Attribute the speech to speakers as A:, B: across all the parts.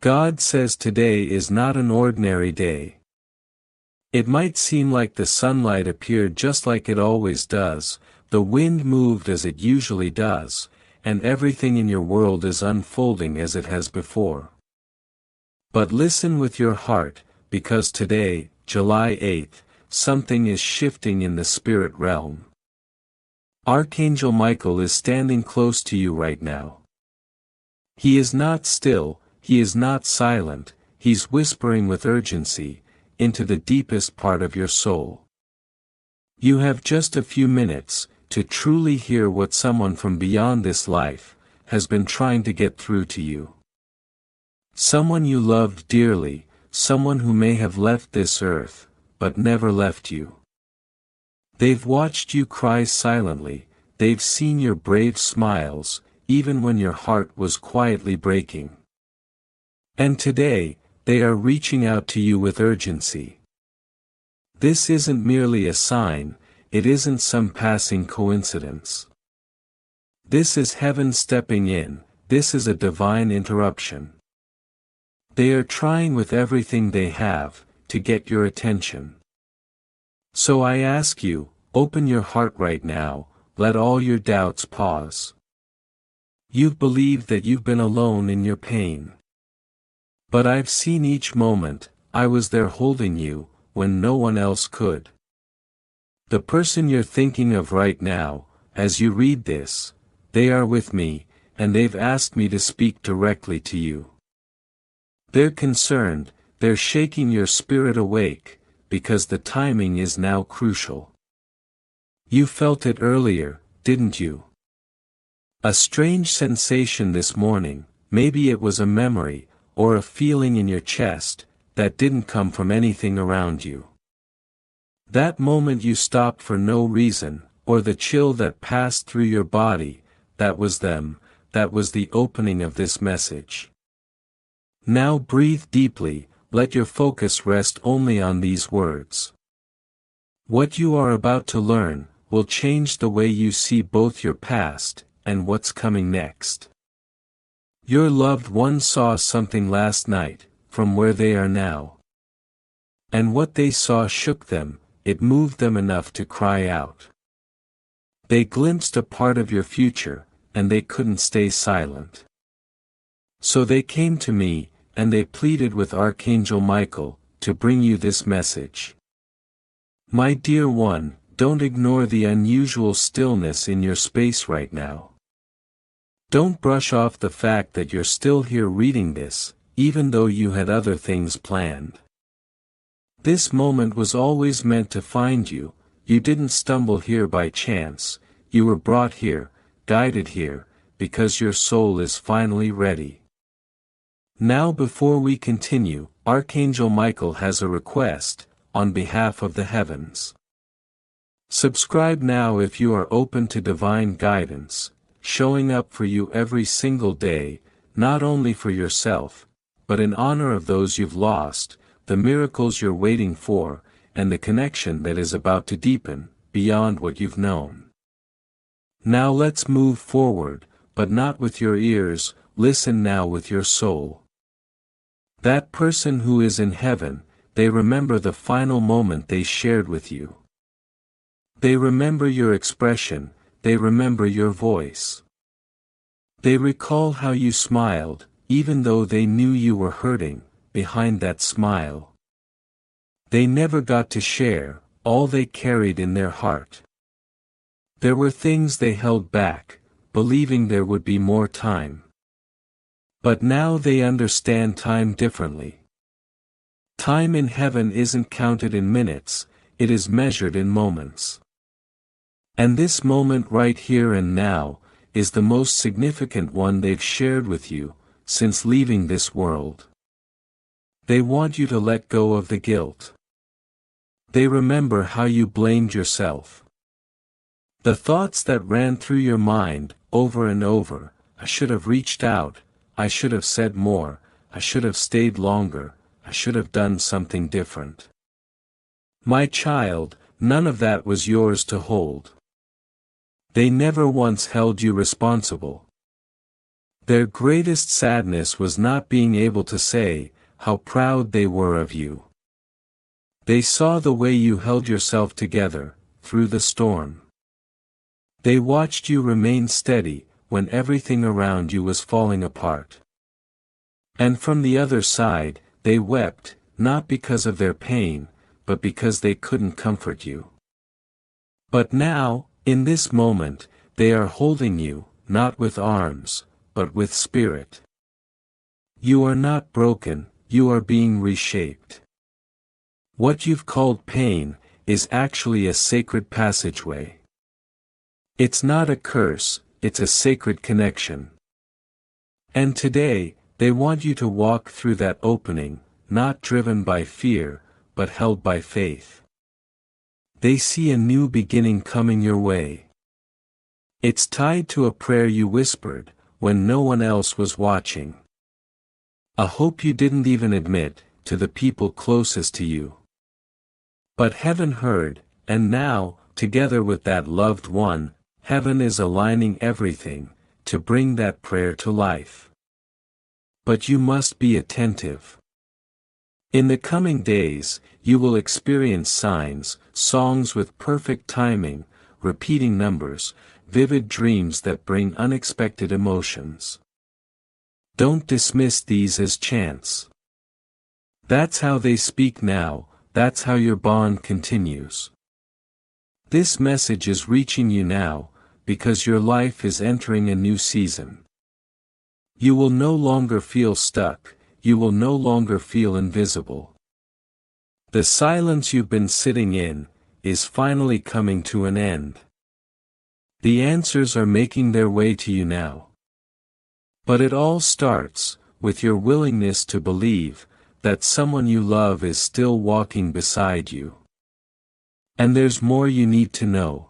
A: God says today is not an ordinary day. It might seem like the sunlight appeared just like it always does, the wind moved as it usually does, and everything in your world is unfolding as it has before. But listen with your heart, because today, July 8th, something is shifting in the spirit realm. Archangel Michael is standing close to you right now. He is not still, he is not silent, he's whispering with urgency, into the deepest part of your soul. You have just a few minutes, to truly hear what someone from beyond this life, has been trying to get through to you. Someone you loved dearly, someone who may have left this earth, but never left you. They've watched you cry silently, they've seen your brave smiles, even when your heart was quietly breaking. And today, they are reaching out to you with urgency. This isn't merely a sign, it isn't some passing coincidence. This is heaven stepping in, this is a divine interruption. They are trying with everything they have, to get your attention. So I ask you, open your heart right now, let all your doubts pause. You've believed that you've been alone in your pain. But I've seen each moment, I was there holding you, when no one else could. The person you're thinking of right now, as you read this, they are with me, and they've asked me to speak directly to you. They're concerned, they're shaking your spirit awake, because the timing is now crucial. You felt it earlier, didn't you? A strange sensation this morning, maybe it was a memory, or a feeling in your chest, that didn't come from anything around you. That moment you stopped for no reason, or the chill that passed through your body, that was them, that was the opening of this message. Now breathe deeply, let your focus rest only on these words. What you are about to learn, will change the way you see both your past, and what's coming next. Your loved one saw something last night, from where they are now. And what they saw shook them, it moved them enough to cry out. They glimpsed a part of your future, and they couldn't stay silent. So they came to me, and they pleaded with Archangel Michael, to bring you this message. My dear one, don't ignore the unusual stillness in your space right now. Don't brush off the fact that you're still here reading this, even though you had other things planned. This moment was always meant to find you, you didn't stumble here by chance, you were brought here, guided here, because your soul is finally ready. Now before we continue, Archangel Michael has a request, on behalf of the heavens. Subscribe now if you are open to divine guidance, showing up for you every single day, not only for yourself, but in honor of those you've lost, the miracles you're waiting for, and the connection that is about to deepen, beyond what you've known. Now let's move forward, but not with your ears, listen now with your soul. That person who is in heaven, they remember the final moment they shared with you. They remember your expression, they remember your voice. They recall how you smiled, even though they knew you were hurting, behind that smile. They never got to share, all they carried in their heart. There were things they held back, believing there would be more time. But now they understand time differently. Time in heaven isn't counted in minutes, it is measured in moments. And this moment right here and now, is the most significant one they've shared with you, since leaving this world. They want you to let go of the guilt. They remember how you blamed yourself. The thoughts that ran through your mind, over and over, I should have reached out, I should have said more, I should have stayed longer, I should have done something different. My child, none of that was yours to hold. They never once held you responsible. Their greatest sadness was not being able to say how proud they were of you. They saw the way you held yourself together, through the storm. They watched you remain steady, when everything around you was falling apart. And from the other side, they wept, not because of their pain, but because they couldn't comfort you. But now, in this moment, they are holding you, not with arms, but with spirit. You are not broken, you are being reshaped. What you've called pain, is actually a sacred passageway. It's not a curse, it's a sacred connection. And today, they want you to walk through that opening, not driven by fear, but held by faith. They see a new beginning coming your way. It's tied to a prayer you whispered, when no one else was watching. A hope you didn't even admit, to the people closest to you. But heaven heard, and now, together with that loved one, heaven is aligning everything, to bring that prayer to life. But you must be attentive. In the coming days, you will experience signs, songs with perfect timing, repeating numbers, vivid dreams that bring unexpected emotions. Don't dismiss these as chance. That's how they speak now, that's how your bond continues. This message is reaching you now, because your life is entering a new season. You will no longer feel stuck, you will no longer feel invisible. The silence you've been sitting in, is finally coming to an end. The answers are making their way to you now. But it all starts, with your willingness to believe, that someone you love is still walking beside you. And there's more you need to know.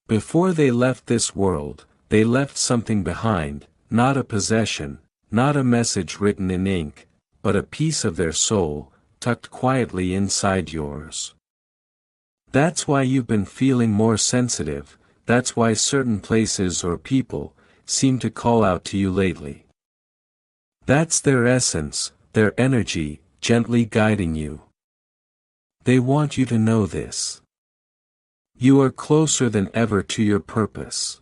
A: Before they left this world, they left something behind, not a possession, not a message written in ink, but a piece of their soul, tucked quietly inside yours. That's why you've been feeling more sensitive, that's why certain places or people, seem to call out to you lately. That's their essence, their energy, gently guiding you. They want you to know this. You are closer than ever to your purpose.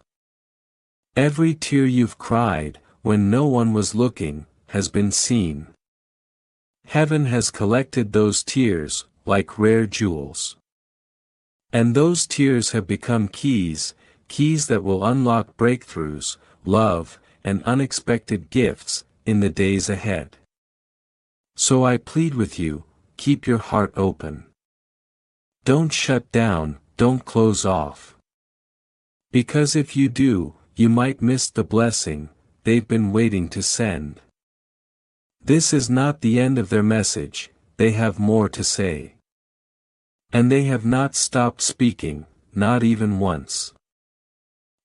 A: Every tear you've cried, when no one was looking, has been seen. Heaven has collected those tears, like rare jewels. And those tears have become keys, keys that will unlock breakthroughs, love, and unexpected gifts, in the days ahead. So I plead with you, keep your heart open. Don't shut down, don't close off. Because if you do, you might miss the blessing they've been waiting to send. This is not the end of their message, they have more to say. And they have not stopped speaking, not even once.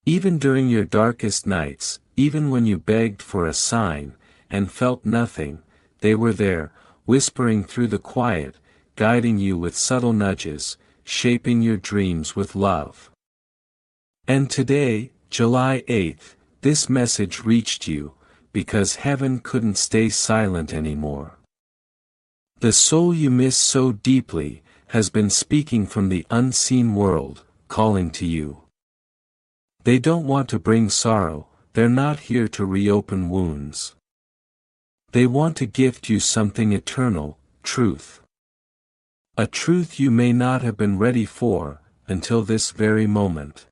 A: Even during your darkest nights, even when you begged for a sign, and felt nothing, they were there, whispering through the quiet, guiding you with subtle nudges, shaping your dreams with love. And today, July 8th, this message reached you, because heaven couldn't stay silent anymore. The soul you miss so deeply, has been speaking from the unseen world, calling to you. They don't want to bring sorrow, they're not here to reopen wounds. They want to gift you something eternal, truth. A truth you may not have been ready for, until this very moment.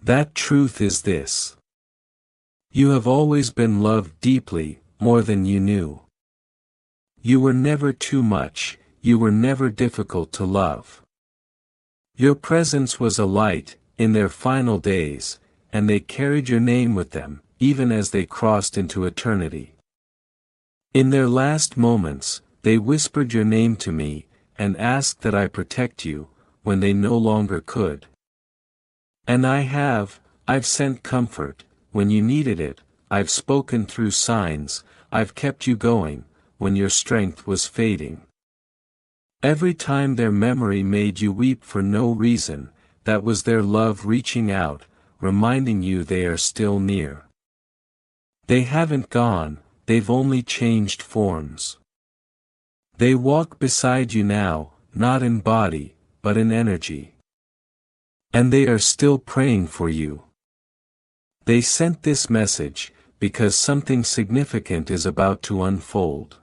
A: That truth is this. You have always been loved deeply, more than you knew. You were never too much, you were never difficult to love. Your presence was a light, in their final days, and they carried your name with them, even as they crossed into eternity. In their last moments, they whispered your name to me, and asked that I protect you, when they no longer could. And I've sent comfort, when you needed it, I've spoken through signs, I've kept you going, when your strength was fading. Every time their memory made you weep for no reason, that was their love reaching out, reminding you they are still near. They haven't gone, they've only changed forms. They walk beside you now, not in body, but in energy. And they are still praying for you. They sent this message, because something significant is about to unfold.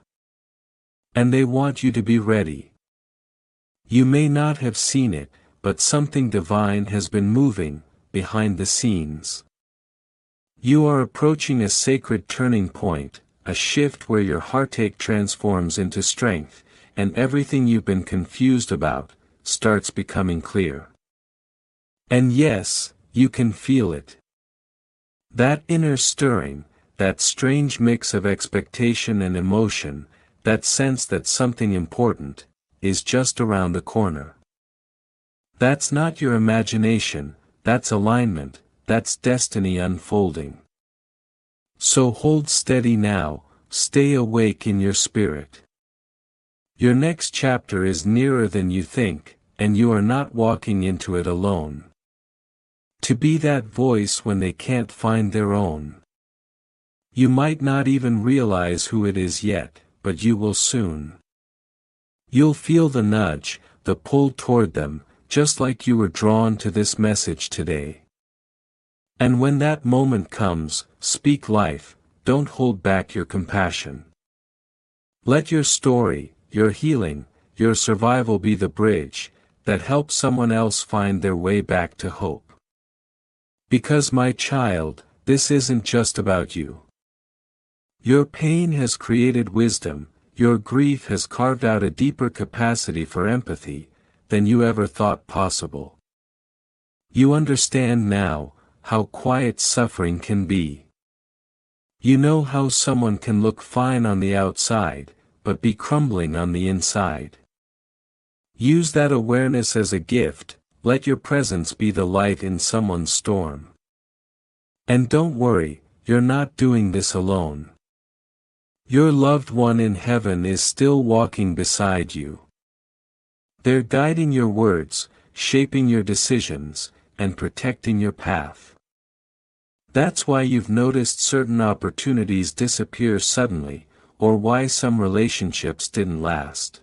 A: And they want you to be ready. You may not have seen it, but something divine has been moving, behind the scenes. You are approaching a sacred turning point, a shift where your heartache transforms into strength, and everything you've been confused about, starts becoming clear. And yes, you can feel it. That inner stirring, that strange mix of expectation and emotion, that sense that something important is just around the corner. That's not your imagination, that's alignment, that's destiny unfolding. So hold steady now, stay awake in your spirit. Your next chapter is nearer than you think, and you are not walking into it alone. To be that voice when they can't find their own. You might not even realize who it is yet, but you will soon. You'll feel the nudge, the pull toward them, just like you were drawn to this message today. And when that moment comes, speak life, don't hold back your compassion. Let your story, your healing, your survival be the bridge that helps someone else find their way back to hope. Because my child, this isn't just about you. Your pain has created wisdom, your grief has carved out a deeper capacity for empathy than you ever thought possible. You understand now how quiet suffering can be. You know how someone can look fine on the outside, but be crumbling on the inside. Use that awareness as a gift, let your presence be the light in someone's storm. And don't worry, you're not doing this alone. Your loved one in heaven is still walking beside you. They're guiding your words, shaping your decisions, and protecting your path. That's why you've noticed certain opportunities disappear suddenly, or why some relationships didn't last.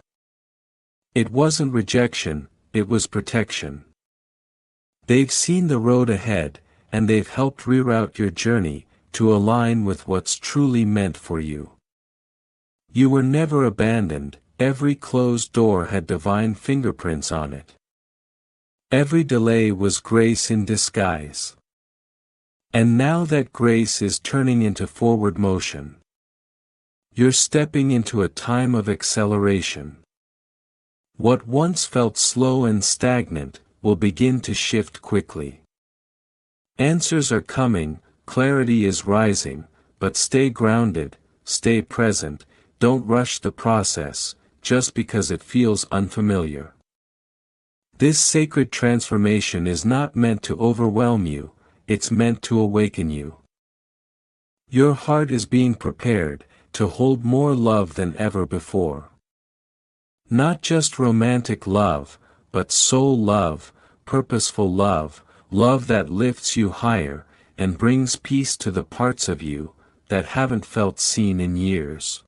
A: It wasn't rejection, it was protection. They've seen the road ahead, and they've helped reroute your journey to align with what's truly meant for you. You were never abandoned, every closed door had divine fingerprints on it. Every delay was grace in disguise. And now that grace is turning into forward motion. You're stepping into a time of acceleration. What once felt slow and stagnant will begin to shift quickly. Answers are coming, clarity is rising, but stay grounded, stay present, don't rush the process, just because it feels unfamiliar. This sacred transformation is not meant to overwhelm you, it's meant to awaken you. Your heart is being prepared to hold more love than ever before. Not just romantic love, but soul love, purposeful love, love that lifts you higher, and brings peace to the parts of you that haven't felt seen in years.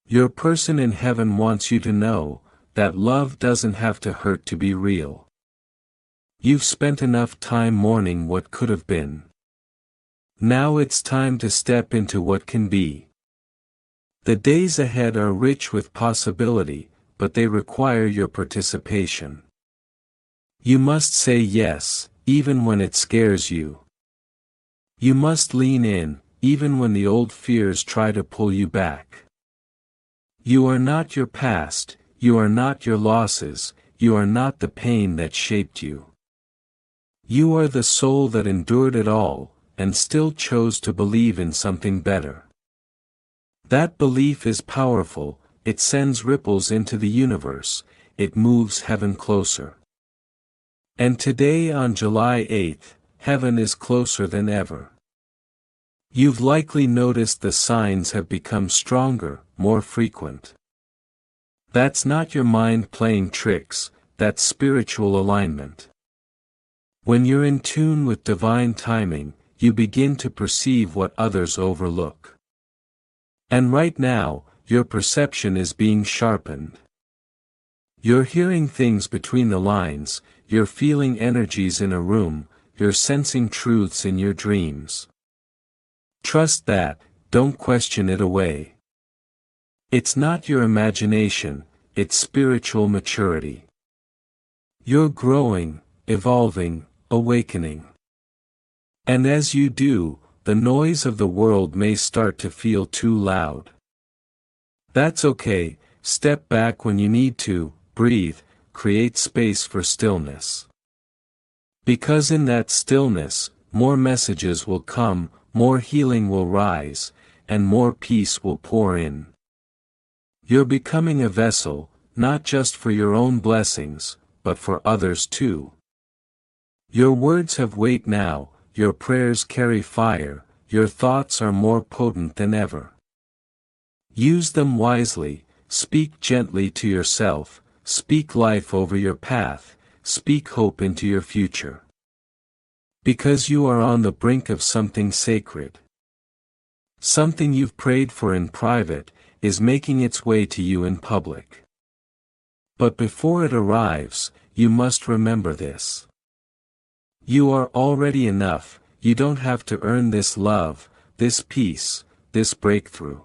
A: Your person in heaven wants you to know that love doesn't have to hurt to be real. You've spent enough time mourning what could have been. Now it's time to step into what can be. The days ahead are rich with possibility, but they require your participation. You must say yes, even when it scares you. You must lean in, even when the old fears try to pull you back. You are not your past, you are not your losses, you are not the pain that shaped you. You are the soul that endured it all, and still chose to believe in something better. That belief is powerful, it sends ripples into the universe, it moves heaven closer. And today on July 8th, heaven is closer than ever. You've likely noticed the signs have become stronger, more frequent. That's not your mind playing tricks, that's spiritual alignment. When you're in tune with divine timing, you begin to perceive what others overlook. And right now, your perception is being sharpened. You're hearing things between the lines, you're feeling energies in a room, you're sensing truths in your dreams. Trust that, don't question it away. It's not your imagination, it's spiritual maturity. You're growing, evolving, awakening. And as you do, the noise of the world may start to feel too loud. That's okay, step back when you need to, breathe, create space for stillness. Because in that stillness, more messages will come, more healing will rise, and more peace will pour in. You're becoming a vessel, not just for your own blessings, but for others too. Your words have weight now, your prayers carry fire, your thoughts are more potent than ever. Use them wisely, speak gently to yourself, speak life over your path, speak hope into your future. Because you are on the brink of something sacred. Something you've prayed for in private, is making its way to you in public. But before it arrives, you must remember this. You are already enough, you don't have to earn this love, this peace, this breakthrough.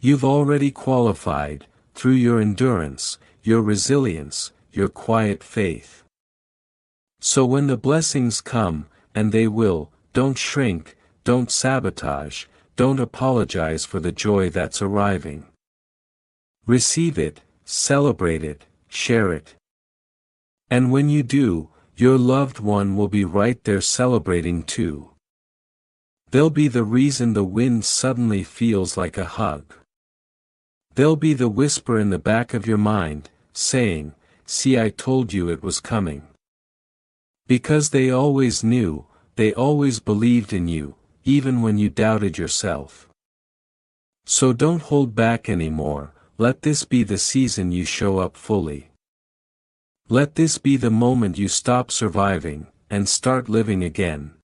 A: You've already qualified, through your endurance, your resilience, your quiet faith. So when the blessings come, and they will, don't shrink, don't sabotage, don't apologize for the joy that's arriving. Receive it, celebrate it, share it. And when you do, your loved one will be right there celebrating too. They'll be the reason the wind suddenly feels like a hug. They'll be the whisper in the back of your mind, saying, "See, I told you it was coming." Because they always knew, they always believed in you, even when you doubted yourself. So don't hold back anymore, let this be the season you show up fully. Let this be the moment you stop surviving, and start living again.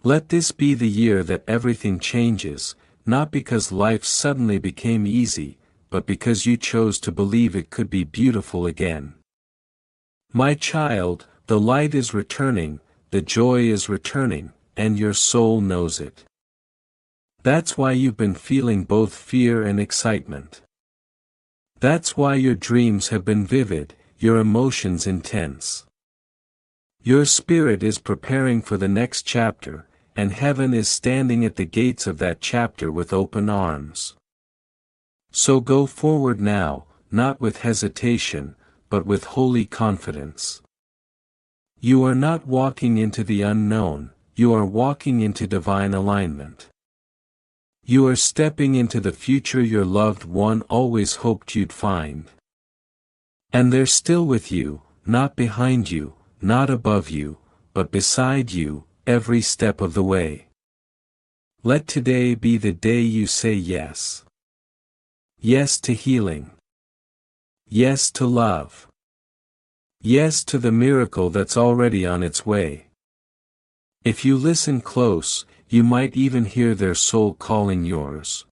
A: Let this be the year that everything changes, not because life suddenly became easy, but because you chose to believe it could be beautiful again. My child, the light is returning, the joy is returning, and your soul knows it. That's why you've been feeling both fear and excitement. That's why your dreams have been vivid, your emotions intense. Your spirit is preparing for the next chapter, and heaven is standing at the gates of that chapter with open arms. So go forward now, not with hesitation, but with holy confidence. You are not walking into the unknown, you are walking into divine alignment. You are stepping into the future your loved one always hoped you'd find. And they're still with you, not behind you, not above you, but beside you, every step of the way. Let today be the day you say yes. Yes to healing. Yes to love. Yes to the miracle that's already on its way. If you listen close, you might even hear their soul calling yours.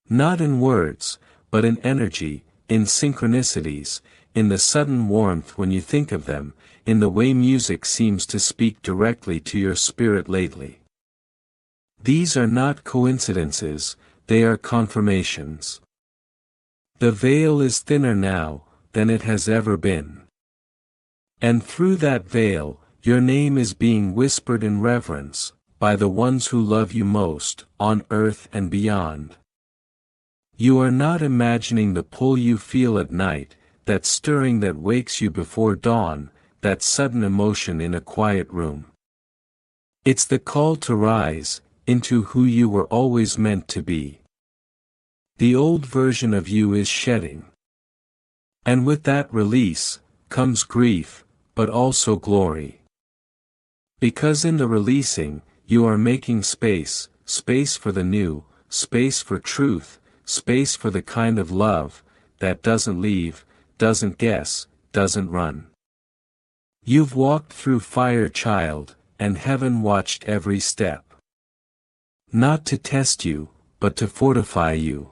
A: Not in words, but in energy, in synchronicities, in the sudden warmth when you think of them, in the way music seems to speak directly to your spirit lately. These are not coincidences, they are confirmations. The veil is thinner now, than it has ever been. And through that veil, your name is being whispered in reverence, by the ones who love you most, on earth and beyond. You are not imagining the pull you feel at night, that stirring that wakes you before dawn, that sudden emotion in a quiet room. It's the call to rise, into who you were always meant to be. The old version of you is shedding. And with that release, comes grief, but also glory. Because in the releasing, you are making space, space for the new, space for truth, space for the kind of love, that doesn't leave, doesn't guess, doesn't run. You've walked through fire, child, and heaven watched every step. Not to test you, but to fortify you.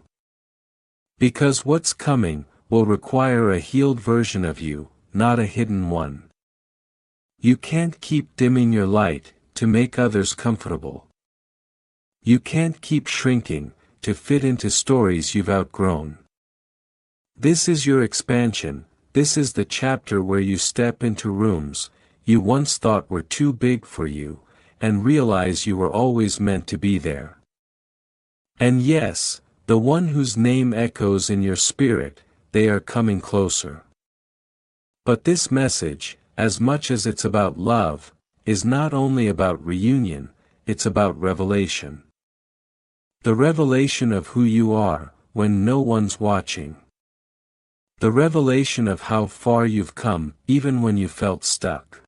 A: Because what's coming will require a healed version of you, not a hidden one. You can't keep dimming your light to make others comfortable. You can't keep shrinking to fit into stories you've outgrown. This is your expansion. This is the chapter where you step into rooms you once thought were too big for you, and realize you were always meant to be there. And yes, the one whose name echoes in your spirit, they are coming closer. But this message, as much as it's about love, is not only about reunion, it's about revelation. The revelation of who you are, when no one's watching. The revelation of how far you've come, even when you felt stuck.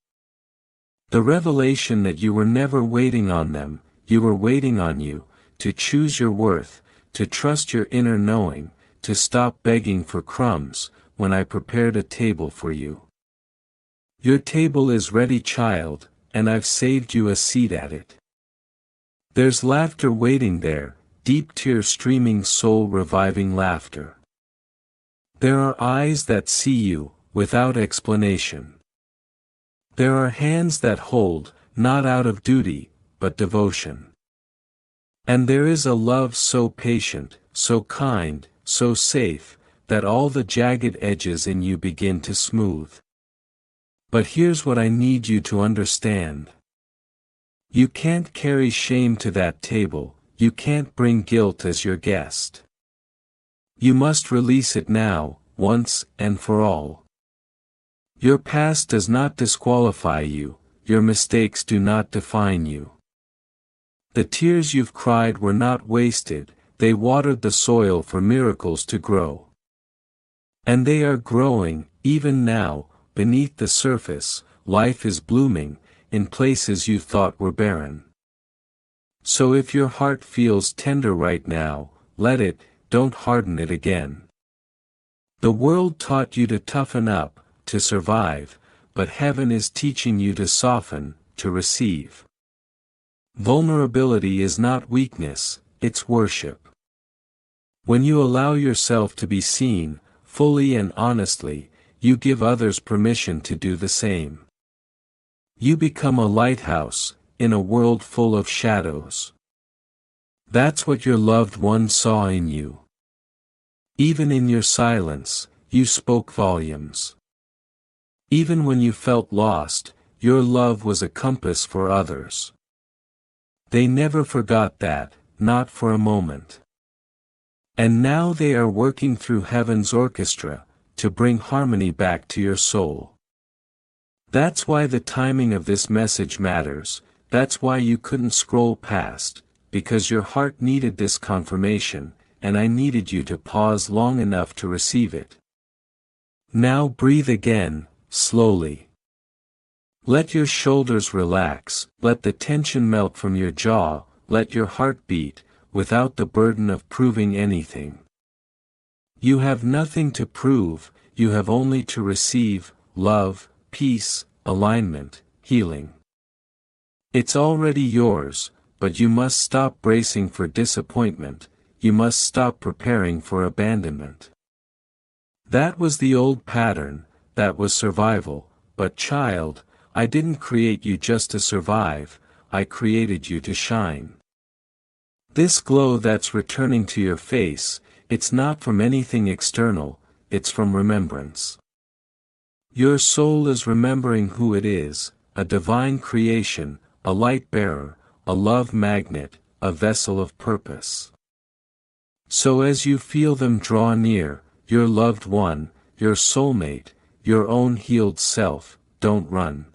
A: The revelation that you were never waiting on them, you were waiting on you, to choose your worth, to trust your inner knowing, to stop begging for crumbs, when I prepared a table for you. Your table is ready, child, and I've saved you a seat at it. There's laughter waiting there, deep tear streaming soul reviving laughter. There are eyes that see you, without explanation. There are hands that hold, not out of duty, but devotion. And there is a love so patient, so kind, so safe, that all the jagged edges in you begin to smooth. But here's what I need you to understand. You can't carry shame to that table, you can't bring guilt as your guest. You must release it now, once and for all. Your past does not disqualify you, your mistakes do not define you. The tears you've cried were not wasted, they watered the soil for miracles to grow. And they are growing, even now, beneath the surface, life is blooming, in places you thought were barren. So if your heart feels tender right now, let it, don't harden it again. The world taught you to toughen up, to survive, but heaven is teaching you to soften, to receive. Vulnerability is not weakness, it's worship. When you allow yourself to be seen, fully and honestly, you give others permission to do the same. You become a lighthouse, in a world full of shadows. That's what your loved one saw in you. Even in your silence, you spoke volumes. Even when you felt lost, your love was a compass for others. They never forgot that, not for a moment. And now they are working through heaven's orchestra, to bring harmony back to your soul. That's why the timing of this message matters, that's why you couldn't scroll past, because your heart needed this confirmation, and I needed you to pause long enough to receive it. Now breathe again, slowly. Let your shoulders relax, let the tension melt from your jaw, let your heart beat, without the burden of proving anything. You have nothing to prove, you have only to receive, love, peace, alignment, healing. It's already yours, but you must stop bracing for disappointment, you must stop preparing for abandonment. That was the old pattern, that was survival, but child, I didn't create you just to survive, I created you to shine. This glow that's returning to your face, it's not from anything external, it's from remembrance. Your soul is remembering who it is, a divine creation, a light bearer, a love magnet, a vessel of purpose. So as you feel them draw near, your loved one, your soulmate, your own healed self, don't run.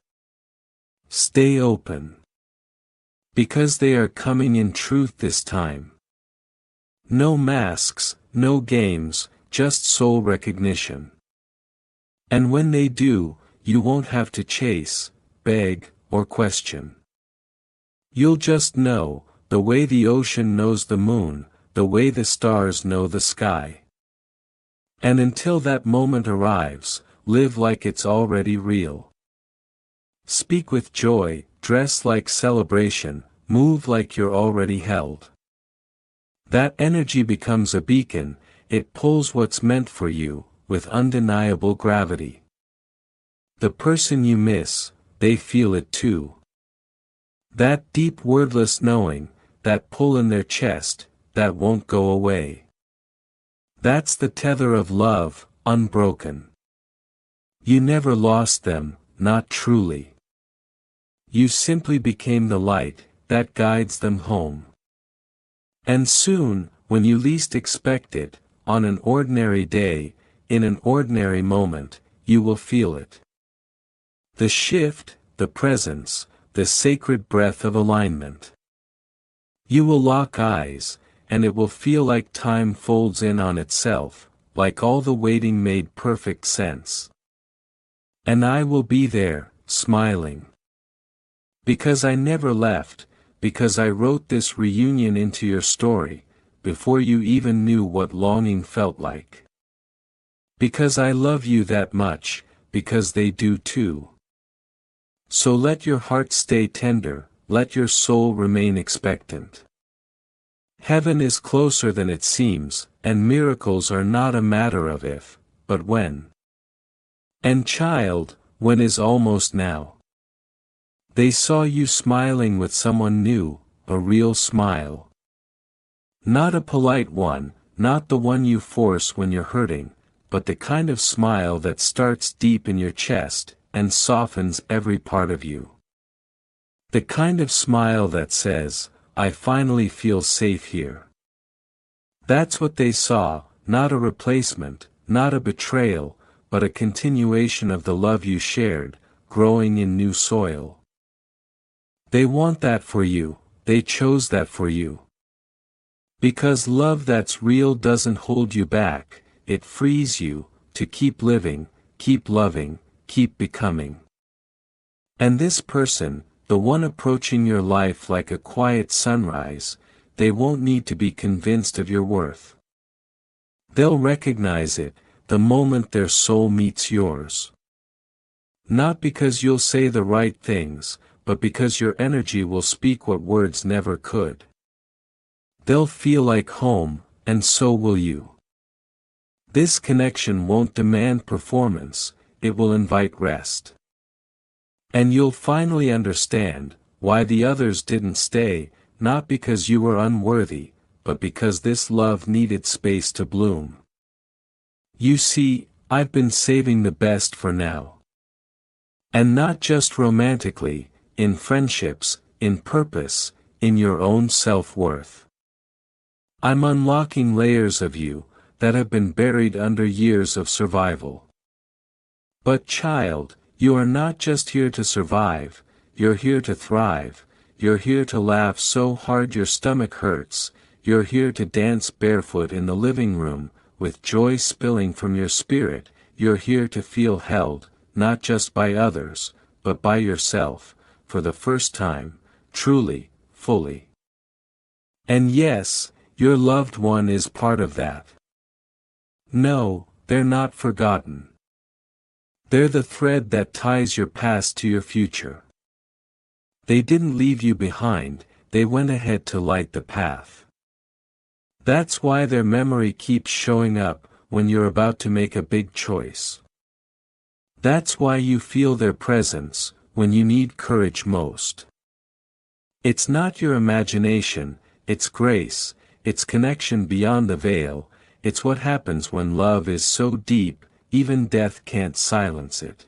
A: Stay open. Because they are coming in truth this time. No masks, no games, just soul recognition. And when they do, you won't have to chase, beg, or question. You'll just know, the way the ocean knows the moon, the way the stars know the sky. And until that moment arrives, live like it's already real. Speak with joy, dress like celebration, move like you're already held. That energy becomes a beacon, it pulls what's meant for you, with undeniable gravity. The person you miss, they feel it too. That deep wordless knowing, that pull in their chest, that won't go away. That's the tether of love, unbroken. You never lost them, not truly. You simply became the light, that guides them home. And soon, when you least expect it, on an ordinary day, in an ordinary moment, you will feel it. The shift, the presence, the sacred breath of alignment. You will lock eyes, and it will feel like time folds in on itself, like all the waiting made perfect sense. And I will be there, smiling. Because I never left, because I wrote this reunion into your story, before you even knew what longing felt like. Because I love you that much, because they do too. So let your heart stay tender, let your soul remain expectant. Heaven is closer than it seems, and miracles are not a matter of if, but when. And child, when is almost now. They saw you smiling with someone new, a real smile. Not a polite one, not the one you force when you're hurting, but the kind of smile that starts deep in your chest, and softens every part of you. The kind of smile that says, I finally feel safe here. That's what they saw, not a replacement, not a betrayal, but a continuation of the love you shared, growing in new soil. They want that for you, they chose that for you. Because love that's real doesn't hold you back, it frees you, to keep living, keep loving, keep becoming. And this person, the one approaching your life like a quiet sunrise, they won't need to be convinced of your worth. They'll recognize it, the moment their soul meets yours. Not because you'll say the right things, but because your energy will speak what words never could. They'll feel like home, and so will you. This connection won't demand performance, it will invite rest. And you'll finally understand why the others didn't stay, not because you were unworthy, but because this love needed space to bloom. You see, I've been saving the best for now. And not just romantically, in friendships, in purpose, in your own self-worth. I'm unlocking layers of you that have been buried under years of survival. But child, you are not just here to survive, you're here to thrive, you're here to laugh so hard your stomach hurts, you're here to dance barefoot in the living room, with joy spilling from your spirit, you're here to feel held, not just by others, but by yourself, for the first time, truly, fully. And yes, your loved one is part of that. No, they're not forgotten. They're the thread that ties your past to your future. They didn't leave you behind, they went ahead to light the path. That's why their memory keeps showing up when you're about to make a big choice. That's why you feel their presence when you need courage most. It's not your imagination, it's grace, it's connection beyond the veil, it's what happens when love is so deep, even death can't silence it.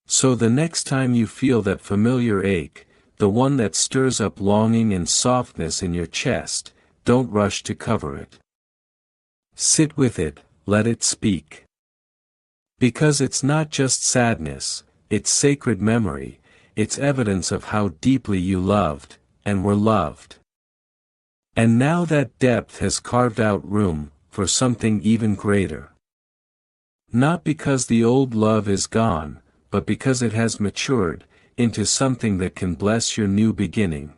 A: So the next time you feel that familiar ache, the one that stirs up longing and softness in your chest, don't rush to cover it. Sit with it, let it speak. Because it's not just sadness, it's sacred memory, it's evidence of how deeply you loved, and were loved. And now that depth has carved out room for something even greater. Not because the old love is gone, but because it has matured into something that can bless your new beginning.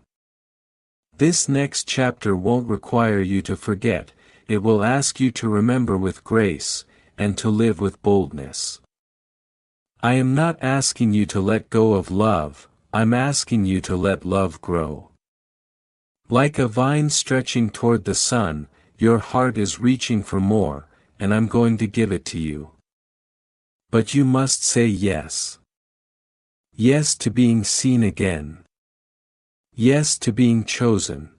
A: This next chapter won't require you to forget, it will ask you to remember with grace, and to live with boldness. I am not asking you to let go of love, I'm asking you to let love grow. Like a vine stretching toward the sun, your heart is reaching for more, and I'm going to give it to you. But you must say yes. Yes to being seen again. Yes to being chosen.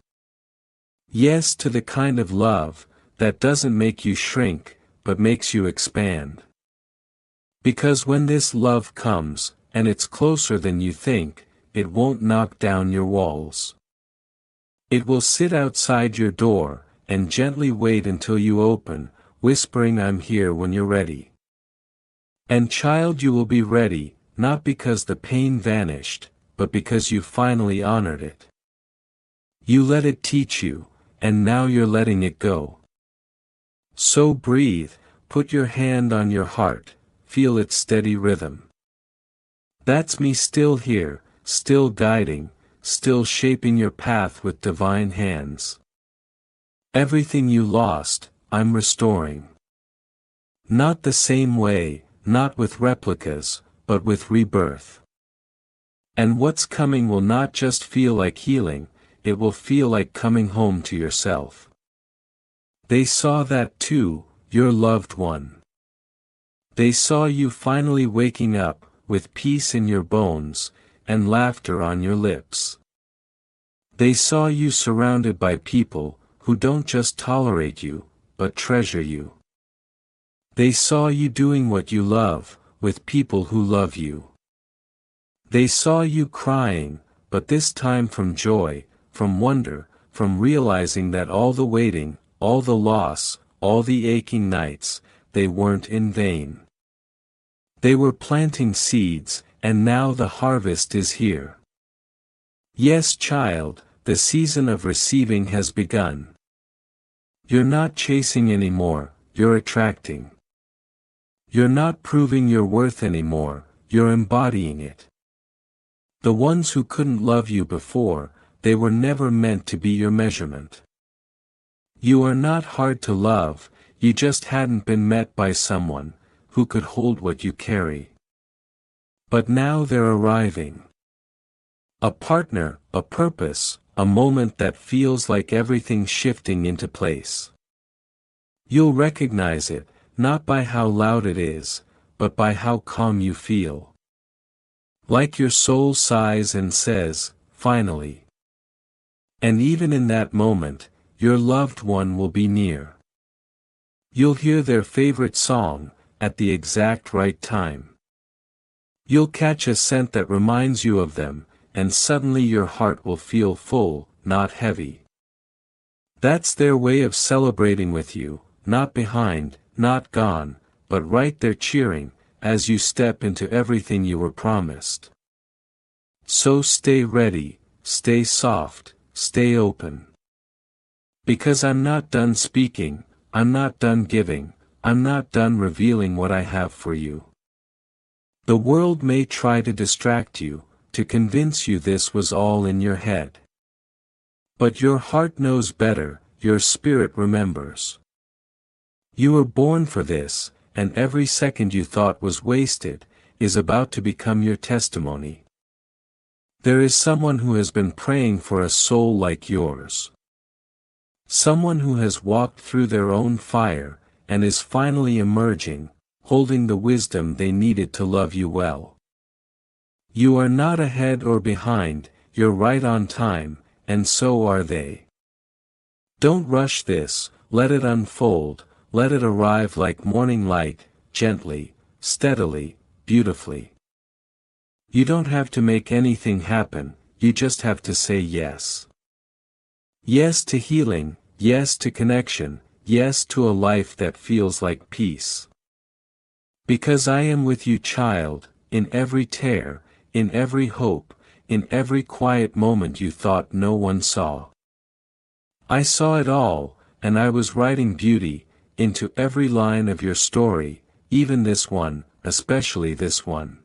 A: Yes to the kind of love that doesn't make you shrink, but makes you expand. Because when this love comes, and it's closer than you think, it won't knock down your walls. It will sit outside your door, and gently wait until you open, whispering, "I'm here when you're ready." And child, you will be ready, not because the pain vanished, but because you finally honored it. You let it teach you, and now you're letting it go. So breathe, put your hand on your heart, feel its steady rhythm. That's me still here, still guiding, still shaping your path with divine hands. Everything you lost, I'm restoring. Not the same way, not with replicas, but with rebirth. And what's coming will not just feel like healing, it will feel like coming home to yourself. They saw that too, your loved one. They saw you finally waking up, with peace in your bones, and laughter on your lips. They saw you surrounded by people, who don't just tolerate you, but treasure you. They saw you doing what you love, with people who love you. They saw you crying, but this time from joy, from wonder, from realizing that all the waiting, all the loss, all the aching nights, they weren't in vain. They were planting seeds, and now the harvest is here. Yes, child, the season of receiving has begun. You're not chasing anymore, you're attracting. You're not proving your worth anymore, you're embodying it. The ones who couldn't love you before, they were never meant to be your measurement. You are not hard to love, you just hadn't been met by someone who could hold what you carry. But now they're arriving. A partner, a purpose, a moment that feels like everything's shifting into place. You'll recognize it, not by how loud it is, but by how calm you feel. Like your soul sighs and says, "Finally." And even in that moment, your loved one will be near. You'll hear their favorite song, at the exact right time. You'll catch a scent that reminds you of them, and suddenly your heart will feel full, not heavy. That's their way of celebrating with you, not behind, not gone, but right there cheering, as you step into everything you were promised. So stay ready, stay soft, stay open. Because I'm not done speaking, I'm not done giving, I'm not done revealing what I have for you. The world may try to distract you, to convince you this was all in your head. But your heart knows better, your spirit remembers. You were born for this, and every second you thought was wasted, is about to become your testimony. There is someone who has been praying for a soul like yours. Someone who has walked through their own fire, and is finally emerging, holding the wisdom they needed to love you well. You are not ahead or behind, you're right on time, and so are they. Don't rush this, let it unfold, let it arrive like morning light, gently, steadily, beautifully. You don't have to make anything happen, you just have to say yes. Yes to healing, yes to connection, yes to a life that feels like peace. Because I am with you, child, in every tear, in every hope, in every quiet moment you thought no one saw. I saw it all, and I was writing beauty into every line of your story, even this one, especially this one.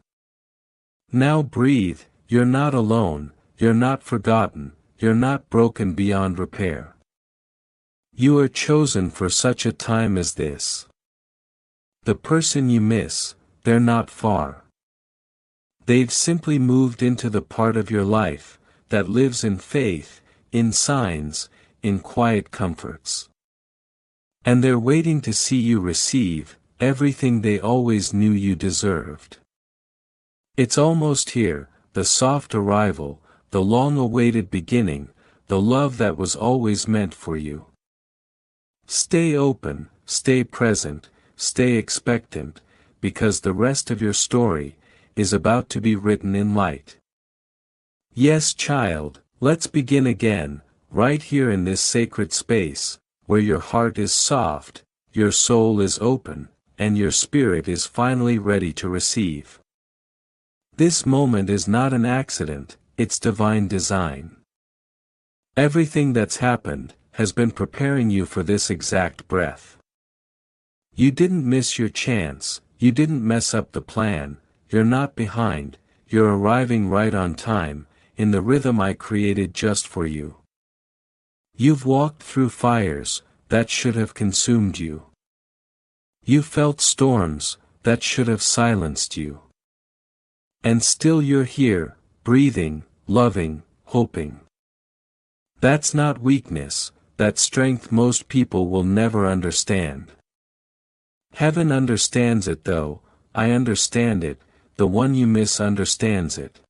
A: Now breathe, you're not alone, you're not forgotten, you're not broken beyond repair. You are chosen for such a time as this. The person you miss, they're not far. They've simply moved into the part of your life that lives in faith, in signs, in quiet comforts. And they're waiting to see you receive everything they always knew you deserved. It's almost here, the soft arrival, the long-awaited beginning, the love that was always meant for you. Stay open, stay present, stay expectant, because the rest of your story is about to be written in light. Yes, child, let's begin again, right here in this sacred space, where your heart is soft, your soul is open, and your spirit is finally ready to receive. This moment is not an accident, it's divine design. Everything that's happened has been preparing you for this exact breath. You didn't miss your chance, you didn't mess up the plan, you're not behind, you're arriving right on time, in the rhythm I created just for you. You've walked through fires that should have consumed you. You felt storms that should have silenced you. And still you're here, breathing, loving, hoping. That's not weakness, that's strength most people will never understand. Heaven understands it though, I understand it, the one you miss understands it.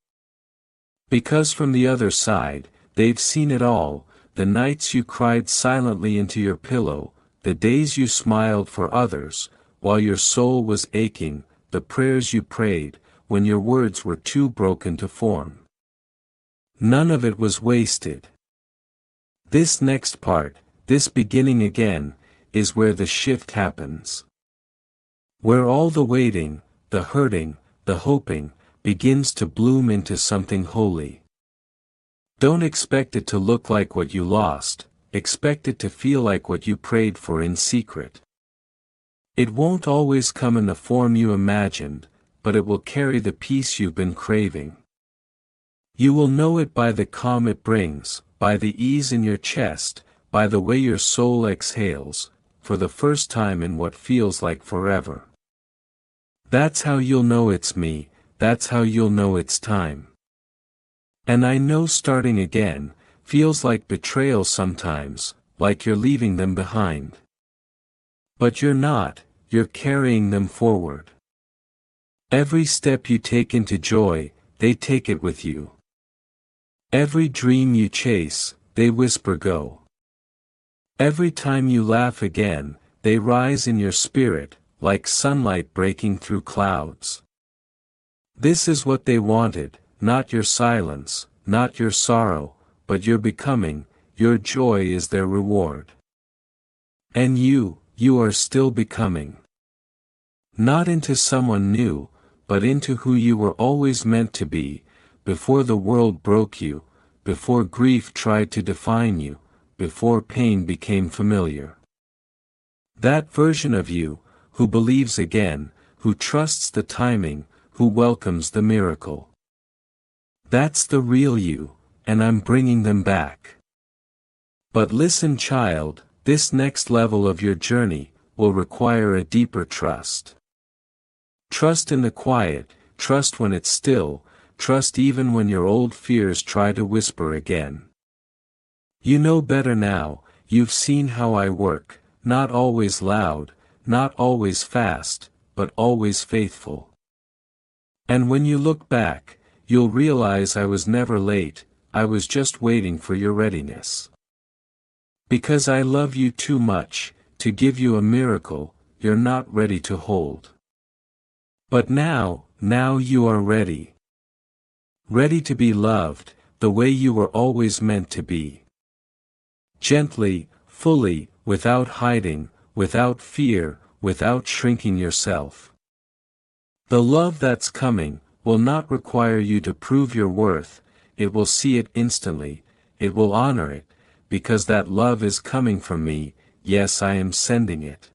A: Because from the other side, they've seen it all, the nights you cried silently into your pillow, the days you smiled for others, while your soul was aching, the prayers you prayed, when your words were too broken to form. None of it was wasted. This next part, this beginning again, is where the shift happens. Where all the waiting, the hurting, the hoping, begins to bloom into something holy. Don't expect it to look like what you lost, expect it to feel like what you prayed for in secret. It won't always come in the form you imagined, but it will carry the peace you've been craving. You will know it by the calm it brings, by the ease in your chest, by the way your soul exhales, for the first time in what feels like forever. That's how you'll know it's me, that's how you'll know it's time. And I know starting again feels like betrayal sometimes, like you're leaving them behind. But you're not, you're carrying them forward. Every step you take into joy, they take it with you. Every dream you chase, they whisper go. Every time you laugh again, they rise in your spirit, like sunlight breaking through clouds. This is what they wanted, not your silence, not your sorrow, but your becoming, your joy is their reward. And you are still becoming. Not into someone new, but into who you were always meant to be, before the world broke you, before grief tried to define you, before pain became familiar. That version of you, who believes again, who trusts the timing, who welcomes the miracle. That's the real you, and I'm bringing them back. But listen, child, this next level of your journey will require a deeper trust. Trust in the quiet, trust when it's still, trust even when your old fears try to whisper again. You know better now, you've seen how I work, not always loud, not always fast, but always faithful. And when you look back, you'll realize I was never late, I was just waiting for your readiness. Because I love you too much, to give you a miracle, you're not ready to hold. But now you are ready. Ready to be loved, the way you were always meant to be. Gently, fully, without hiding, without fear, without shrinking yourself. The love that's coming will not require you to prove your worth, it will see it instantly, it will honor it, because that love is coming from me, yes, I am sending it.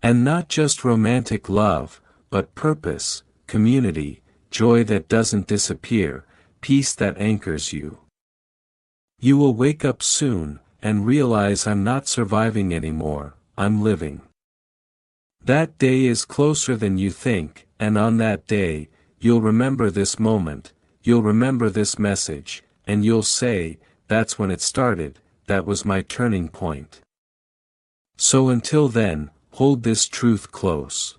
A: And not just romantic love, but purpose, community, joy that doesn't disappear, peace that anchors you. You will wake up soon, and realize I'm not surviving anymore, I'm living. That day is closer than you think, and on that day, you'll remember this moment, you'll remember this message, and you'll say, that's when it started, that was my turning point. So until then, hold this truth close.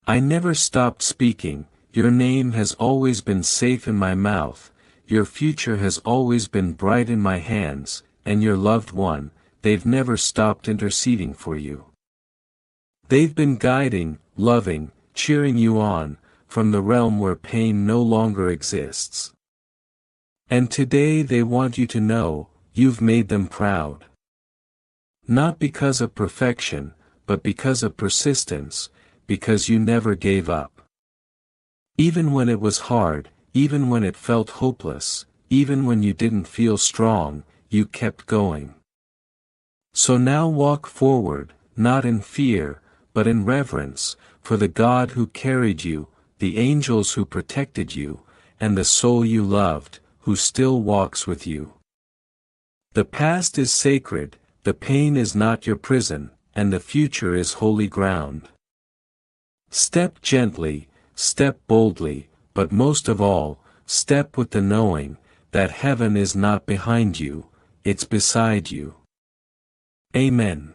A: I never stopped speaking, your name has always been safe in my mouth, your future has always been bright in my hands, and your loved one, they've never stopped interceding for you. They've been guiding, loving, cheering you on, from the realm where pain no longer exists. And today they want you to know, you've made them proud. Not because of perfection, but because of persistence, because you never gave up. Even when it was hard, even when it felt hopeless, even when you didn't feel strong, you kept going. So now walk forward, not in fear, but in reverence, for the God who carried you, the angels who protected you, and the soul you loved, who still walks with you. The past is sacred, the pain is not your prison, and the future is holy ground. Step gently, step boldly, but most of all, step with the knowing, that heaven is not behind you, it's beside you. Amen.